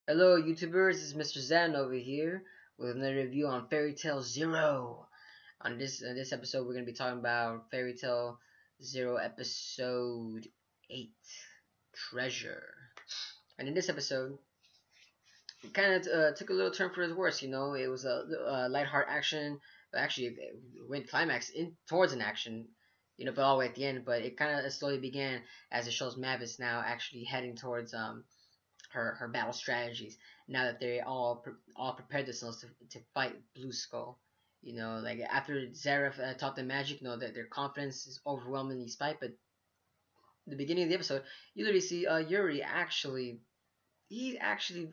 Hello YouTubers, this is Mr. Zen over here with another review on Fairy Tail Zero. On this episode we're going to be talking about Fairy Tail Zero episode 8, Treasure. And in this episode, it kind of took a little turn for the worse, It was a lightheart action, but actually it went climax in towards an action, but all the way at the end, but it kind of slowly began as it shows Mavis now actually heading towards her battle strategies now that they all prepared themselves to fight Blue Skull. Like after ZerØ taught them magic, that their confidence is overwhelming these fight. But the beginning of the episode, you literally see Yuri actually. He's actually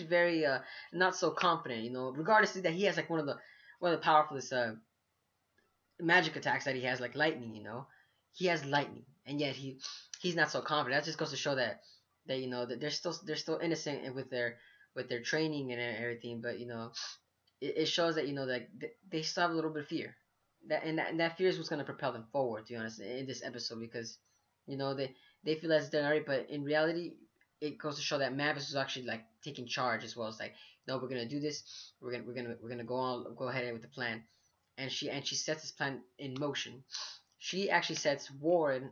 very not so confident. Regardless of that he has like one of the powerfulest magic attacks that he has, like lightning. He has lightning, and yet he's not so confident. That just goes to show that they're still innocent with their training and everything, but it shows that like they still have a little bit of fear. That fear is what's gonna propel them forward. To be honest, in this episode, because they feel as they're alright, but in reality, it goes to show that Mavis was actually like taking charge as well. It's like, no, we're gonna do this. We're gonna go ahead with the plan, and she sets this plan in motion. She actually sets Warren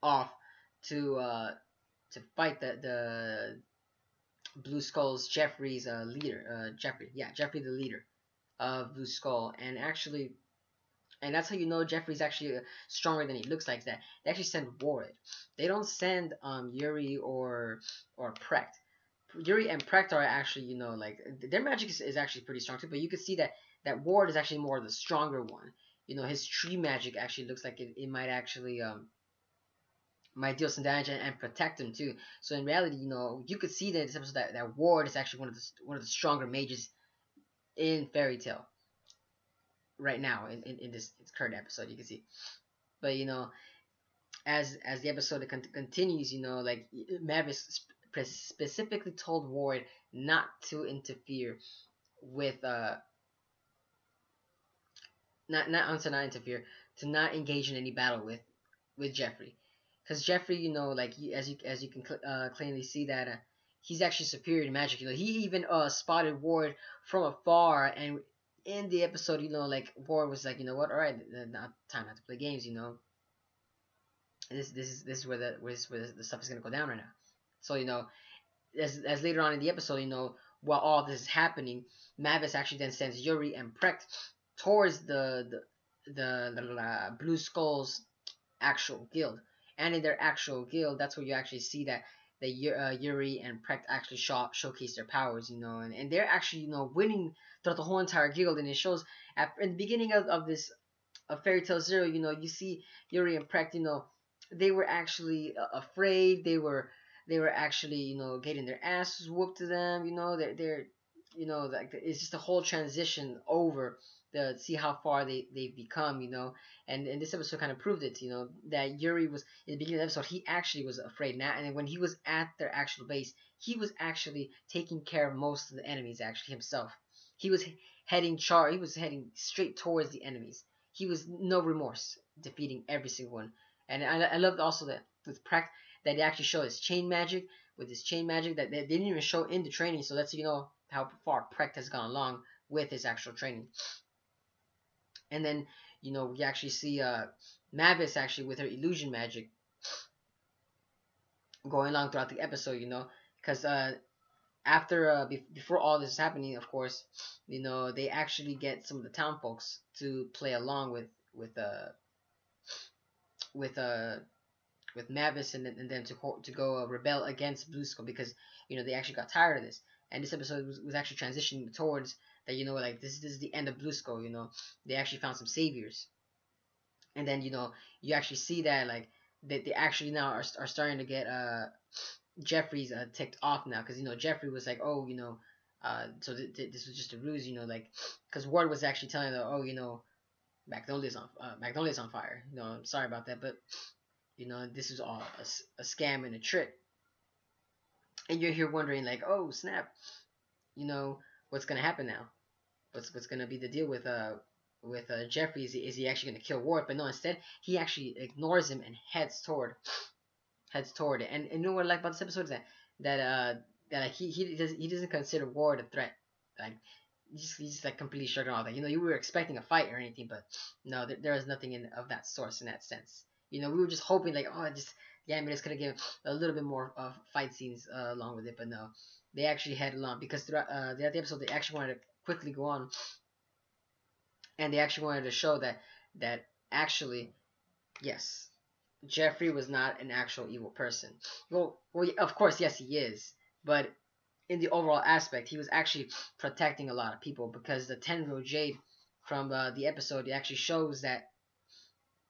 off to fight the Blue Skull's Jeffrey's leader. Jeffrey the leader of Blue Skull, and that's how you know Jeffrey's actually stronger than he looks like. That they actually send Ward. They don't send Yuri or Precht. Yuri and Precht are actually like their magic is actually pretty strong too. But you can see that Ward is actually more the stronger one. His tree magic actually looks like it might actually might deal some damage and protect him too. So in reality, you could see that in this episode that Ward is actually one of the stronger mages in Fairy Tail right now in this current episode. You can see, but as the episode continues, like Mavis specifically told Ward not to interfere with not interfere, to not engage in any battle with Jeffrey, because Jeffrey, like as you can clearly see that he's actually superior in magic. He even spotted Ward from afar, and in the episode, like Ward was like, what, all right, not time not to play games. This is where the stuff is gonna go down right now. So as later on in the episode, while all this is happening, Mavis actually then sends Yuri and Precht towards the Blue Skull's actual guild. And in their actual guild, that's where you actually see that Yuri and Precht actually showcase their powers, and they're actually winning throughout the whole entire guild. And it shows in the beginning of this of Fairy Tail Zero, you see Yuri and Precht, they were actually afraid. They were actually getting their asses whooped to them. They're like it's just a whole transition over to see how far they've become. And this episode kind of proved it. That Yuri was in the beginning of the episode. He actually was afraid now, and when he was at their actual base, he was actually taking care of most of the enemies actually himself. He was He was heading straight towards the enemies. He was no remorse defeating every single one. And I loved also that with Precht that they actually show his chain magic, with his chain magic that they didn't even show in the training. So that's how far Precht has gone along with his actual training. And then we actually see Mavis actually with her illusion magic going along throughout the episode. Because after before all this is happening, of course, they actually get some of the town folks to play along with Mavis and then to go rebel against Blue Skull, because they actually got tired of this. And this episode was actually transitioning towards that, like this is the end of Blue Skull. They actually found some saviors, and then you actually see that like they actually now are starting to get Jeffrey's ticked off now, because Jeffrey was like, oh, so this was just a ruse, like because Ward was actually telling them, oh, Magnolia's on fire. I'm sorry about that, but this is all a scam and a trick. And you're here wondering like, oh snap, what's gonna happen now? What's gonna be the deal with Jeffrey? Is he actually gonna kill Ward? But no, instead he actually ignores him and heads toward it. And you know what I like about this episode is that that like he doesn't consider Ward a threat. Like he's just like completely shrugging off. Like, you know, you were expecting a fight or anything, but no, there was nothing of that source in that sense. You know, we were just hoping like, oh, just the animators could have given a little bit more fight scenes along with it, but no, they actually had along because throughout the episode they actually wanted to quickly go on, and they actually wanted to show that actually, yes, Jeffrey was not an actual evil person. Well, of course, yes, he is, but in the overall aspect, he was actually protecting a lot of people because the tenrou jade from the episode, it actually shows that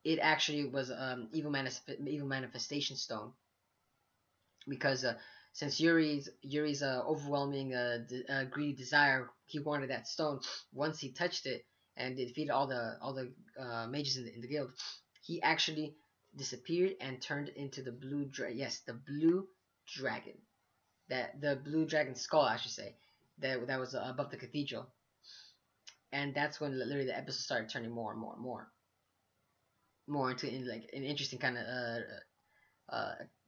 it actually was evil manifestation stone, because since Yuri's overwhelming greedy desire, he wanted that stone. Once he touched it and defeated all the mages in the guild, he actually disappeared and turned into the the blue dragon, that the blue dragon skull, I should say, that was above the cathedral. And that's when literally the episode started turning more into like an interesting kind of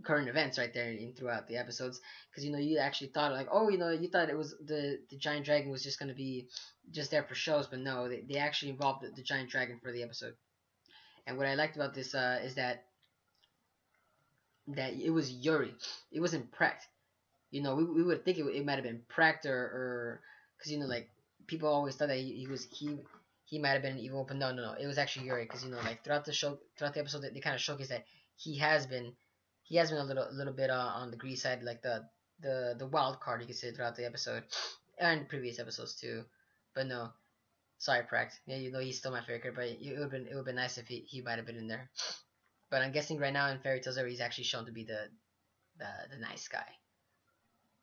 current events right there throughout the episodes, because you know, you actually thought like, oh, you know, you thought it was the giant dragon was just going to be just there for shows, but no, they actually involved the giant dragon for the episode. And what I liked about this is that it was Yuri, it wasn't Precht. You know, we would think it might have been Precht, or because, you know, like people always thought that he might have been an evil, but no, it was actually Yuri, because, you know, like throughout the episode, they kind of showcase that he has been a little bit on the greedy side, like the wild card, you could say, throughout the episode and previous episodes too. But no, sorry, Precht. Yeah, you know, he's still my favorite, but it would have been nice if he might have been in there. But I'm guessing right now in Fairy Tail ZerØ, he's actually shown to be the nice guy.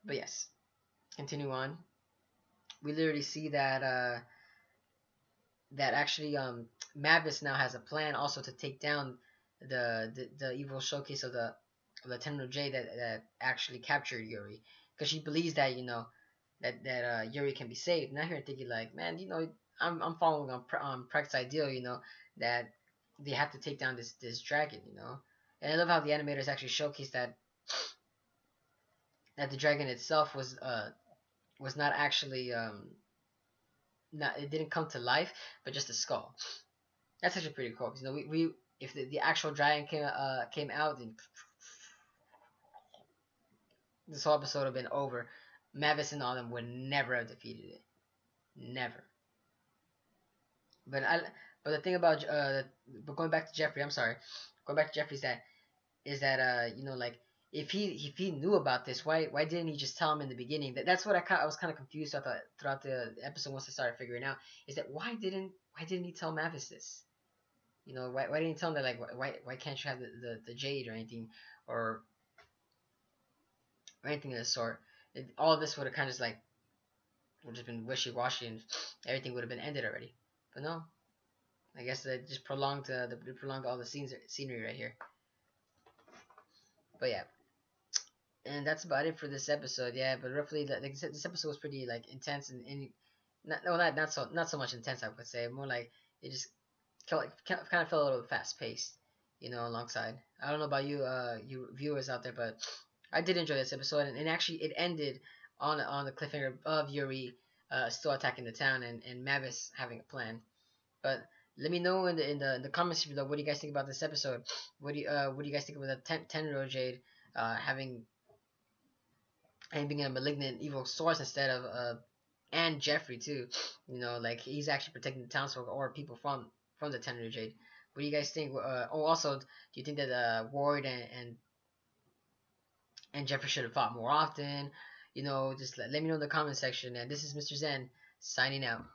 But yes, continue on. We literally see that actually Mavis now has a plan also to take down the evil showcase of the tenrou jade that actually captured Yuri, because she believes that, you know, that Yuri can be saved. Now here thinking like, man, you know, I'm following on Precht's ideal, you know, that they have to take down this dragon, you know. And I love how the animators actually showcase that the dragon itself was not actually not, it didn't come to life, but just a skull. That's actually pretty cool, because, you know, we if the actual dragon came out, then this whole episode would have been over. Mavis and all them would never have defeated it, never. But but the thing about but going back to Jeffrey, I'm sorry, going back to Jeffrey, is that you know, like, if he knew about this, why didn't he just tell him in the beginning? That's what I was kind of confused throughout the episode once I started figuring out, is that why didn't he tell Mavis this? You know, why didn't he tell him that, like, why can't you have the jade or anything, or anything of the sort? All of this would have kind of just like would have been wishy washy, and everything would have been ended already. But no, I guess they just prolonged all the scenery right here. But yeah, and that's about it for this episode. Yeah, but roughly, this episode was pretty like intense, and not so much intense, I would say. More like it just kind of felt a little fast paced, you know. Alongside, I don't know about you viewers out there, but I did enjoy this episode, and actually it ended on the cliffhanger of Yuri still attacking the town, and Mavis having a plan. But let me know in the comments below, what do you guys think about this episode? What do you guys think about the tenrou jade having and being a malignant evil source instead of and Jeffrey too? You know, like, he's actually protecting the townsfolk or people from the tenrou jade. What do you guys think? Also, do you think that Ward and Jeffrey should have fought more often? You know, just let me know in the comment section. And this is Mr. Zen signing out.